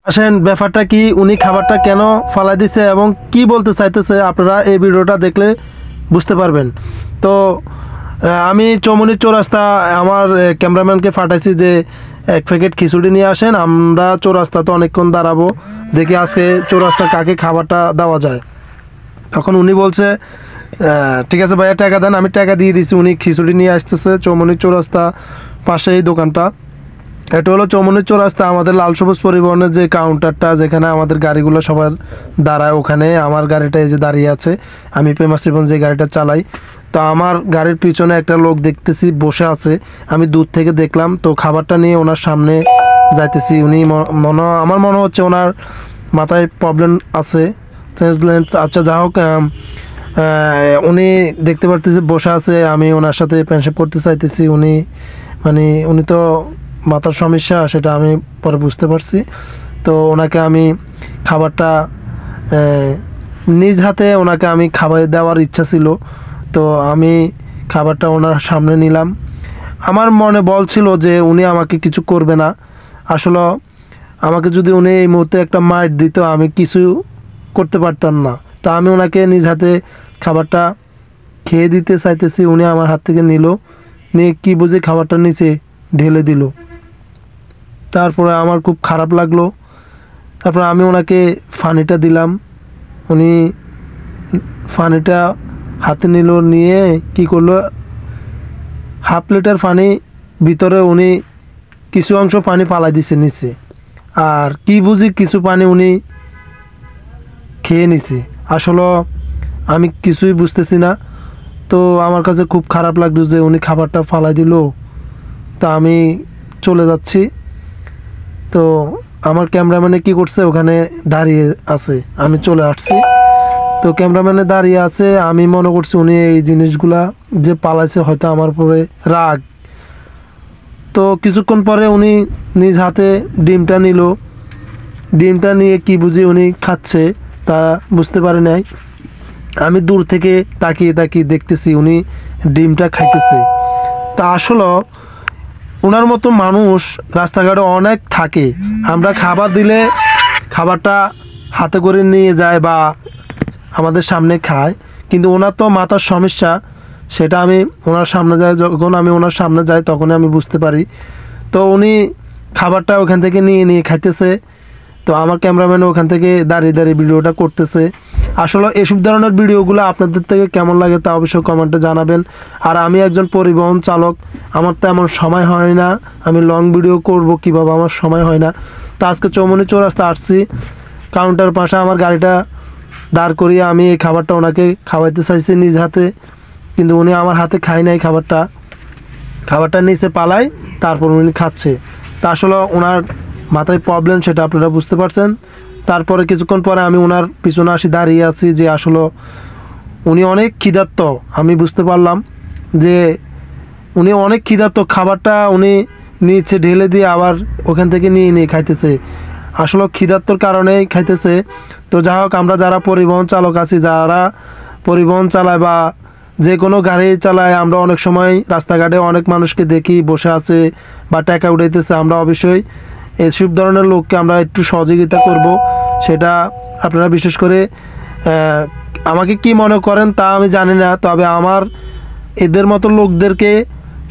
আসেন ব্যাপারটা কি, উনি খাবারটা কেন ফালাই দিছে এবং কি বলতে চাইতেছে আপনারা এই ভিডিওটা দেখলে বুঝতে পারবেন। তো আমি চৌমুহনী চৌরাস্তা আমার ক্যামেরাম্যানকে পাঠাইছি যে 1 প্যাকেট খিচুড়ি নিয়ে আসেন, আমরা চৌরাস্তাতে অনেকক্ষণ দাঁড়াবো, দেখি আজকে চৌরাস্তা কাকে খাবারটা দেওয়া যায়। তখন উনি বলছে ঠিক আছে ভাইয়া টাকা দেন, আমি টাকা দিয়ে দিছি। উনি খিচুড়ি নিয়ে আসতেছে চৌমুহনী চৌরাস্তা পাশে এই দোকানটা। এটা হলো চৌমুহনী চৌরাস্তা, আমাদের লাল সবুজ পরিবহনের যে কাউন্টারটা, যেখানে আমাদের গাড়িগুলো সবার দাঁড়ায়, ওখানে আমার গাড়িটা এই যে দাঁড়িয়ে আছে। আমি ফেমাস রিপন যে গাড়িটা চালাই, তো আমার গাড়ির পিছনে একটা লোক দেখতেছি বসে আছে, আমি দূর থেকে দেখলাম। তো খাবারটা নিয়ে ওনার সামনে যাইতেছি। উনি আমার মনে হচ্ছে ওনার মাথায় প্রবলেম আছে, চেঞ্জলেন্স। আচ্ছা যা হোক, উনি দেখতে পারতেছি বসে আছে, আমি ওনার সাথে ফ্রেন্ডশিপ করতে চাইতেছি। উনি তো মাথার সমস্যা, সেটা আমি পরে বুঝতে পারছি। তো ওনাকে আমি খাবারটা নিজ হাতে ওনাকে আমি খাবার দেওয়ার ইচ্ছা ছিল, তো আমি খাবারটা ওনার সামনে নিলাম। আমার মনে বলছিল যে উনি আমাকে কিছু করবে না। আসলে আমাকে যদি উনি এই মুহূর্তে একটা মাইট দিত, আমি কিছু করতে পারতাম না। তা আমি ওনাকে নিজ হাতে খাবারটা খেয়ে দিতে চাইতেছি, উনি আমার হাত থেকে নিয়ে কি বুঝে খাবারটা নিচে ঢেলে দিল। তারপরে আমার খুব খারাপ লাগলো। তারপরে আমি ওনাকে ফানিটা দিলাম, উনি ফানিটা হাতে নিল, নিয়ে কি করলো, 1/2 লিটার পানি ভিতরে উনি কিছু অংশ পানি ফালাই দিছে নিচে, আর কি বুঝি কিছু পানি উনি খেয়ে নিছে। আসলে আমি কিছুই বুঝতেছি না। তো আমার কাছে খুব খারাপ লাগলো যে উনি খাবারটা ফালাই দিল। তা আমি চলে যাচ্ছি। তো আমার ক্যামেরাম্যানে কি করছে, ওখানে দাঁড়িয়ে আছে, আমি চলে আসছি। তো ক্যামেরাম্যানে দাঁড়িয়ে আছে, আমি মনে করছি উনি এই জিনিসগুলা যে পালাইছে হয়তো আমার পরে রাগ। তো কিছুক্ষণ পরে উনি নিজ হাতে ডিমটা নিল, ডিমটা নিয়ে কি বুঝি উনি খাচ্ছে তা বুঝতে পারি নাই। আমি দূর থেকে তাকিয়ে তাকিয়ে দেখতেছি উনি ডিমটা খাইতেছে। তা আসলে ওনার মতো মানুষ রাস্তাঘাটে অনেক থাকে, আমরা খাবার দিলে খাবারটা হাতে করে নিয়ে যায় বা আমাদের সামনে খায়, কিন্তু ওনার তো মাথার সমস্যা, সেটা আমি ওনার সামনে যাই, যখন আমি ওনার সামনে যাই তখনই আমি বুঝতে পারি। তো উনি খাবারটা ওখান থেকে নিয়ে খাইতেছে। তো আমার ক্যামেরাম্যান ওখান থেকে দাঁড়িয়ে দাঁড়িয়ে ভিডিওটা করতেছে। আসলে এসব ধরনের ভিডিওগুলো আপনাদের থেকে কেমন লাগে তা অবশ্যই কমেন্টে জানাবেন। আর আমি একজন পরিবহন চালক, আমার তেমন সময় হয় না, আমি লং ভিডিও করব কিভাবে, আমার সময় হয় না। তো আজকে চৌমুহনী চৌরাস্তা আসছি, কাউন্টার পাশে আমার গাড়িটা দাঁড় করিয়ে আমি এই খাবারটা ওনাকে খাওয়াইতে চাইছি নিজ হাতে, কিন্তু উনি আমার হাতে খায় নাই খাবারটা নিচে পালায়, তারপর উনি খাচ্ছে। তা আসলে ওনার মাথায় প্রবলেম, সেটা আপনারা বুঝতে পারছেন। তারপরে কিছুক্ষণ পরে আমি ওনার পিছনে আসি, দাঁড়িয়ে আছি যে আসলে উনি অনেক ক্ষিধার্ত। আমি বুঝতে পারলাম যে উনি অনেক ক্ষিধার্ত, খাবারটা উনি নিচে ঢেলে দিয়ে আবার ওখান থেকে নিয়ে খাইতেছে। আসলে ক্ষিধার্তর কারণেই খাইতেছে। তো যা হোক, আমরা যারা পরিবহন চালক আছি, যারা পরিবহন চালায় বা যে কোনো গাড়ি চালায়, আমরা অনেক সময় রাস্তাঘাটে অনেক মানুষকে দেখি বসে আছে বা টাকা উঠাইতেছে। আমরা অবশ্যই এইসব ধরনের লোককে আমরা একটু সহযোগিতা করব। সেটা আপনারা বিশেষ করে আমাকে কি মনে করেন তা আমি জানি না, তবে আমার এদের মতো লোকদেরকে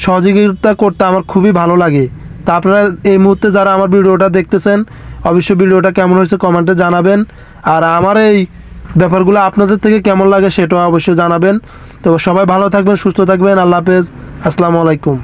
সহযোগিতা করতে আমার খুবই ভালো লাগে। তা আপনারা এই মুহূর্তে যারা আমার ভিডিওটা দেখতেছেন, অবশ্যই ভিডিওটা কেমন হয়েছে কমেন্টে জানাবেন। আর আমার এই ব্যাপারগুলো আপনাদের থেকে কেমন লাগে সেটাও অবশ্যই জানাবেন। তো সবাই ভালো থাকবেন, সুস্থ থাকবেন। আল্লাহ হাফেজ, আসসালামু আলাইকুম।